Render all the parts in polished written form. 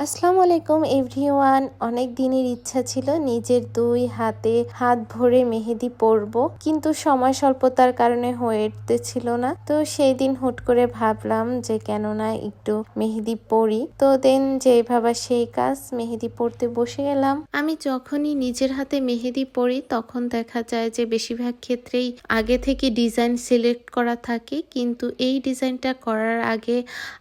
আসসালামু আলাইকুম এভরিওয়ান। অনেক দিনের ইচ্ছা ছিল নিজের দুই হাতে হাত ভরে মেহেদি পরব, কিন্তু সময় স্বল্পতার কারণে হয়ে উঠতেছিল না। তো সেই দিন হুট করে ভাবলাম যে কেননা একটু মেহেদি পরি। তো দেন যেই ভাবা সেই কাজ, মেহেদি পরতে বসে গেলাম। আমি যখনই নিজের হাতে মেহেদি পরি তখন দেখা যায় যে বেশিরভাগ ক্ষেত্রেই আগে থেকে ডিজাইন সিলেক্ট করা থাকে, কিন্তু এই ডিজাইনটা করার আগে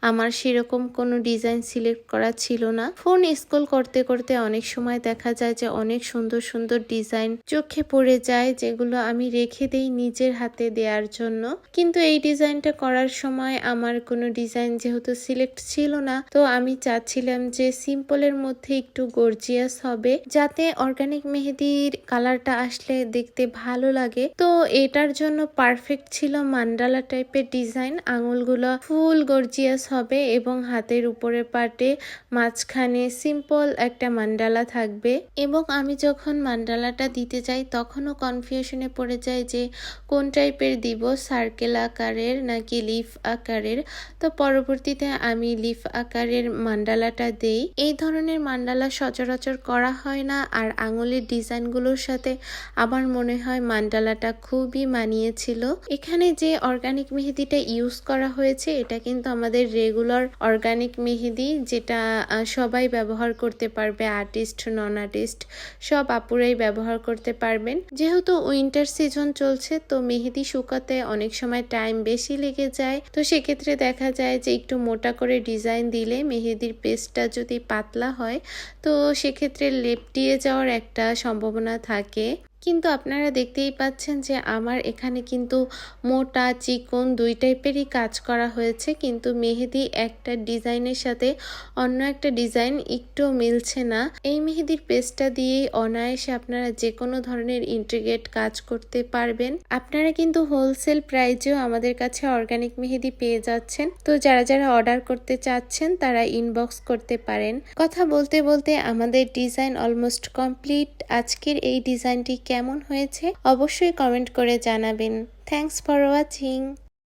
আমার সেরকম কোনো ডিজাইন সিলেক্ট করা ছিল না। ফোন স্ক্রল করতে করতে অনেক সময় দেখা যায় যে অনেক সুন্দর সুন্দর ডিজাইন চোখে পড়ে যায়, যেগুলো আমি রেখে দেই নিজের হাতে দেওয়ার জন্য। কিন্তু এই ডিজাইনটা করার সময় আমার কোনো ডিজাইন যেহেতু সিলেক্ট ছিল না, তো আমি চাচ্ছিলাম যে সিম্পলের মধ্যে একটু গর্জিয়াস হবে, যাতে অর্গানিক মেহেদির কালারটা আসলে দেখতে ভালো লাগে। তো এটার জন্য পারফেক্ট ছিল মান্ডালা টাইপের ডিজাইন। আঙুলগুলো ফুল গর্জিয়াস হবে এবং হাতের উপরের পার্টে মাঝখানে সিম্পল একটা মান্ডালা থাকবে। এবং আমি যখন মান্ডালাটা দিতে যাই তখনও কনফিউশনে পড়ে যাই যে কোন টাইপের দিব, সার্কেল আকারের নাকি লিফ আকারের। তো পরবর্তীতে আমি লিফ আকারের মান্ডালাটা দেই। এই ধরনের মান্ডালা সচরাচর করা হয় না, আর আঙুলের ডিজাইনগুলোর সাথে আমার মনে হয় মান্ডালাটা খুবই মানিয়েছিল। এখানে যে অর্গানিক মেহেদিটা ইউজ করা হয়েছে এটা কিন্তু আমাদের রেগুলার অর্গানিক মেহেদি, যেটা সবাই ব্যবহার করতে পারবে, আর্টিস্ট নন আর্টিস্ট সব আপুরাই ব্যবহার করতে পারবেন। যেহেতু উইন্টার সিজন চলছে, তো মেহেদি শুকাতে অনেক সময় টাইম বেশি লেগে যায়। তো সেক্ষেত্রে দেখা যায় যে একটু মোটা করে ডিজাইন দিলে মেহেদির পেস্টটা যদি পাতলা হয় তো সেক্ষেত্রে লেপটিয়ে যাওয়ার একটা সম্ভাবনা থাকে। কিন্তু আপনারা দেখতেই পাচ্ছেন যে আমার এখানে কিন্তু মোটা চিকন দুই টাইপেরই কাজ করা হয়েছে, কিন্তু মেহেদি একটা ডিজাইনের সাথে অন্য একটা ডিজাইন একটু মিলছে না। এই মেহেদির পেস্টটা দিয়েই অনায়াসে আপনারা যে কোনো ধরনের ইন্ট্রিগেট কাজ করতে পারবেন। আপনারা কিন্তু হোলসেল প্রাইজেও আমাদের কাছে অর্গানিক মেহেদি পেয়ে যাচ্ছেন। তো যারা যারা অর্ডার করতে চাচ্ছেন তারা ইনবক্স করতে পারেন। কথা বলতে বলতে আমাদের ডিজাইন অলমোস্ট কমপ্লিট। আজকের এই ডিজাইনটি কেমন হয়েছে অবশ্যই কমেন্ট করে জানাবেন। Thanks for watching.